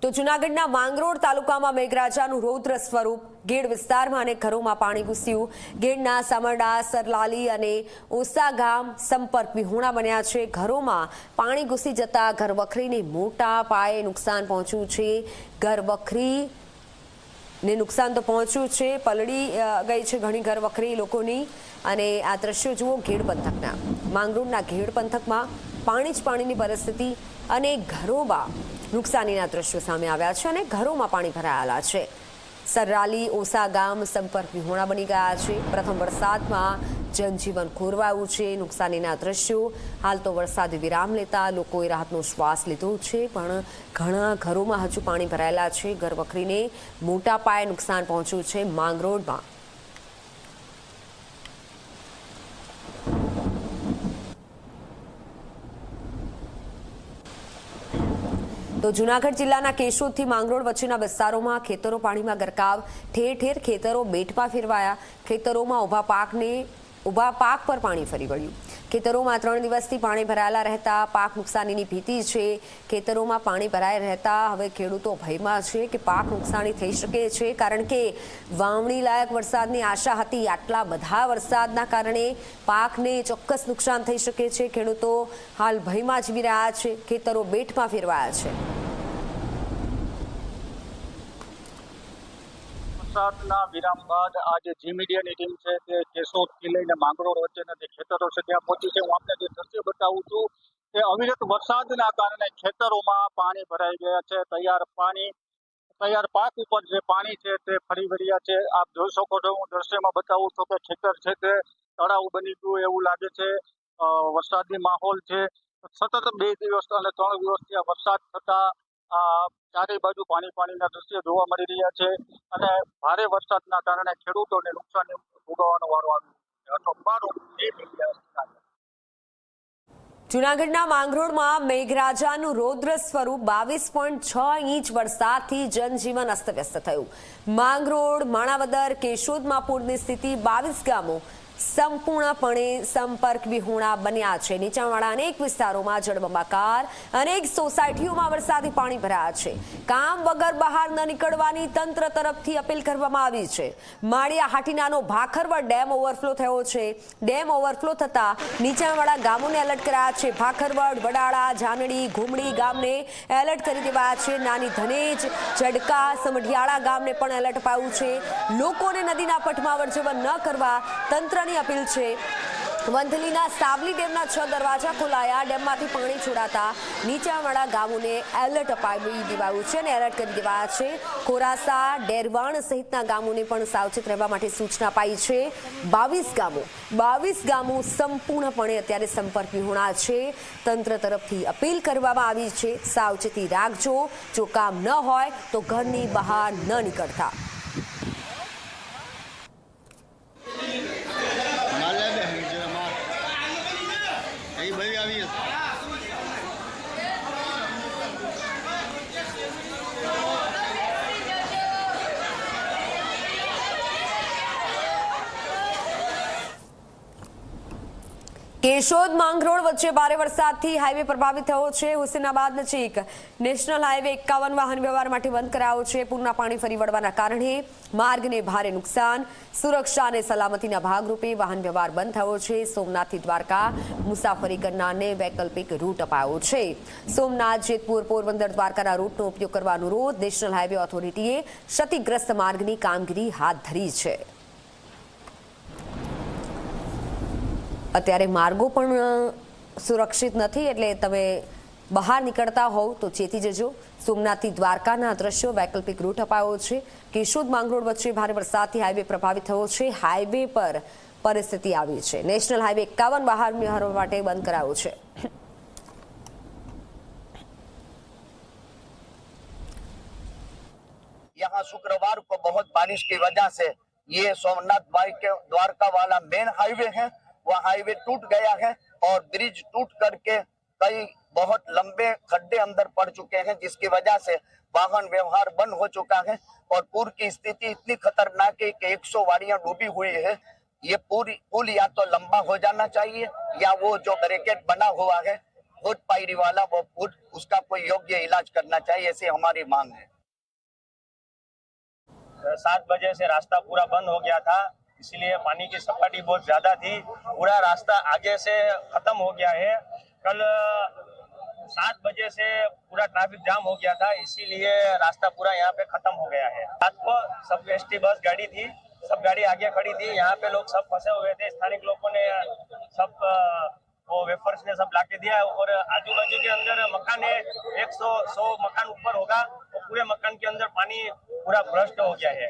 તો જૂનાગઢના માંગરોળ તાલુકામાં મેઘરાજાનું રૌદ્ર સ્વરૂપ ગેડ વિસ્તારમાં અનેક ઘરોમાં પાણી ઘૂસ્યું। ગેડના સામરડા, સરલાલી અને ઓસા ગામ સંપર્ક વિહોણા બન્યા છે। ઘરોમાં પાણી ઘૂસી જતા ઘરવખરીને મોટા પાયે નુકસાન પહોંચ્યું છે। ઘરવખરીને નુકસાન તો પહોંચ્યું છે, પલળી ગઈ છે ઘણી ઘરવખરી લોકોની। અને આ દ્રશ્યો જુઓ ગેડ પંથકના, માંગરોળના ગેડ પંથકમાં પાણી જ પાણીની પરિસ્થિતિ અને ઘરોમાં નુકસાનીના દ્રશ્યો સામે આવ્યા છે અને ઘરોમાં પાણી ભરાયેલા છે। સરરાલી, ઓસા ગામ સંપર્ક વિહોણા બની ગયા છે। પ્રથમ વરસાદમાં જનજીવન ખોરવાયું છે। નુકસાનીના દ્રશ્યો હાલ તો વરસાદે વિરામ લેતા લોકોએ રાહતનો શ્વાસ લીધો છે, પણ ઘણા ઘરોમાં હજુ પાણી ભરાયેલા છે। ઘરવખરીને મોટા પાયે નુકસાન પહોંચ્યું છે માંગરોળમાં। તો જૂનાગઢ જિલ્લાના કેશોદથી માંગરોળ વચ્ચેના વિસ્તારોમાં ખેતરો પાણીમાં ગરકાવ, ઠેર ઠેર ખેતરો બેટમાં ફેરવાયા। ખેતરોમાં ઊભા પાક પર પાણી ફરી વળ્યું। ખેતરોમાં 3 દિવસથી પાણી ભરાયેલા રહેતા પાક નુકસાનીની ભીતિ છે। ખેતરોમાં પાણી ભરાઈ રહેતા હવે ખેડૂતો ભયમાં છે કે પાક નુકસાની થઈ શકે છે, કારણ કે વાવણી લાયક વરસાદની આશા હતી। આટલા બધા વરસાદના કારણે પાકને ચોક્કસ નુકસાન થઈ શકે છે। ખેડૂતો હાલ ભયમાં જીવી રહ્યા છે। ખેતરો બેટમાં ફેરવાયા છે। વરસાદના વિરામ બાદ આજે જી મીડિયાની ટીમ છે તે કેશોદથી લઈને માંગરોળ વચ્ચેના જે ખેતરો છે ત્યાં પહોંચી છે। હું આપને જે દ્રશ્ય બતાવું છું કે અવિરત વરસાદના કારણે ખેતરોમાં પાણી ભરાઈ ગયા છે। તૈયાર પાક ઉપર જે પાણી છે તે ફરી વળ્યા છે। આપ જોઈ શકો છો, હું દ્રશ્યમાં બતાવું છું કે ખેતર છે તે તળાવ બની ગયું એવું લાગે છે। વરસાદી માહોલ છે। સતત 2 દિવસ અને 3 દિવસથી આ વરસાદ થતા ચારે બાજુ પાણીના દ્રશ્યો જોવા મળી રહ્યા છે અને ભારે વરસાદના કારણે ખેડૂતોને નુકસાની ભોગવવાનો વારો આવ્યો છે। જૂનાગઢના માંગરોળમાં મેઘરાજાનું રૌદ્ર સ્વરૂપ 22.6 ઇંચ વરસાદથી જનજીવન અસ્તવ્યસ્ત થયું। માંગરોળ, માણાવદર, કેશોદમાં પૂરની સ્થિતિ, 22 ગામો સંપૂર્ણપણે સંપર્ક વિહોણા બન્યા છે। નીચાણવાળા અનેક વિસ્તારોમાં જળબંબાકાર, અનેક સોસાયટીઓમાં વરસાદી પાણી ભરાયા છે। કામ વગર બહાર ન નીકળવાની તંત્ર તરફથી અપીલ કરવામાં આવી છે। માળિયા હાટીનાનો ભાખરવડ ડેમ ઓવરફ્લો થયો છે। ડેમ ઓવરફ્લો થતા નીચાણવાળા ગામોને એલર્ટ કરાયા છે। ભાખરવડ, વડાળા, જાનડી, ઘુમડી ગામને એલર્ટ કરી દેવાયા છે। નાની ધનેજ, ચડકા, સમઢિયાળા ગામને પણ એલર્ટ અપાયું છે। લોકોને નદીના પટમાં અવરજવર ન કરવા તંત્ર અપીલ છે। વંથલીના સાવલી ડેમના 6 દરવાજા ખોલાયા। ડેમમાંથી પાણી છોડાતા નીચાણવાળા ગામોને એલર્ટ અપાવી દેવાયું છે અને એલર્ટ કરી દેવાયા છે। ખોરાસા, ડેરવાણ સહિતના ગામોને પણ સાવચેત રહેવા માટે સૂચના અપાઈ છે। 22 ગામો સંપૂર્ણપણે અત્યારે સંપર્ક વિહોણા છે। તંત્ર તરફથી અપીલ કરવામાં આવી છે, સાવચેતી રાખજો, જો કામ ન હોય તો ઘરની બહાર ન નીકળતા। કેશોદ માંગરોળ વચ્ચે ભારે વરસાદથી હાઈવે પ્રભાવિત થયો છે। હુસેનાબાદ નજીક નેશનલ હાઈવે 51 વાહન વ્યવહાર માટે બંધ કરાયો છે। પૂરના પાણી ફરી વળવાના કારણે માર્ગને ભારે નુકસાન। સુરક્ષા અને સલામતીના ભાગરૂપે વાહન વ્યવહાર બંધ થયો છે। સોમનાથથી દ્વારકા મુસાફરી કરનારને વૈકલ્પિક રૂટ અપાયો છે। સોમનાથ, જેતપુર, પોરબંદર, દ્વારકાના રૂટનો ઉપયોગ કરવા અનુરોધ। નેશનલ હાઈવે ઓથોરિટીએ ક્ષતિગ્રસ્ત માર્ગની કામગીરી હાથ ધરી છે। અત્યારે માર્ગો પણ સુરક્ષિત નથી, એટલે તમે બહાર નીકળતા હોવ તો ચેતી જજો। સોમનાથથી દ્વારકાના દ્રશ્યો, વૈકલ્પિક રૂટ અપાયો છે। કેશોદ માંગરોળ વચ્ચે ભારે વરસાદથી હાઈવે પ્રભાવિત થયો છે। હાઈવે પર પરિસ્થિતિ આવી છે। નેશનલ હાઈવે 51 વાહન વ્યવહાર માટે બંધ કરાયો છે। यहाँ शुक्रवार को बहुत बारिश की वजह से ये सोमनाथ भाई के द्वारका वाला मेन हाईवे है, वह हाईवे टूट गया है और ब्रिज टूट करके कई बहुत लंबे खड्डे अंदर पड़ चुके हैं, जिसकी वजह से वाहन व्यवहार बंद हो चुका है और पुल की स्थिति इतनी खतरनाक है कि 100 गाड़ियां डूबी हुई है। ये पुल या तो लंबा हो जाना चाहिए या वो जो बैरिकेड बना हुआ है फूड पायरी वाला वो फूड उसका कोई योग्य इलाज करना चाहिए, ऐसी हमारी मांग है। 7 बजे से रास्ता पूरा बंद हो गया था, इसलिए पानी की सपाटी बहुत ज्यादा थी। पूरा रास्ता आगे से खत्म हो गया है। कल 7 बजे से पूरा ट्रैफिक जाम हो गया था, इसीलिए रास्ता पूरा यहाँ पे खत्म हो गया है। रात को सब एसटी बस गाड़ी थी, सब गाड़ी आगे खड़ी थी। यहाँ पे लोग सब फंसे हुए थे। स्थानिक लोगों ने सब वो वेफर्स ने सब लाके दिया और आजू बाजू के अंदर मकान है, 100 मकान ऊपर होगा, तो पूरे मकान के अंदर पानी पूरा भ्रष्ट हो गया है।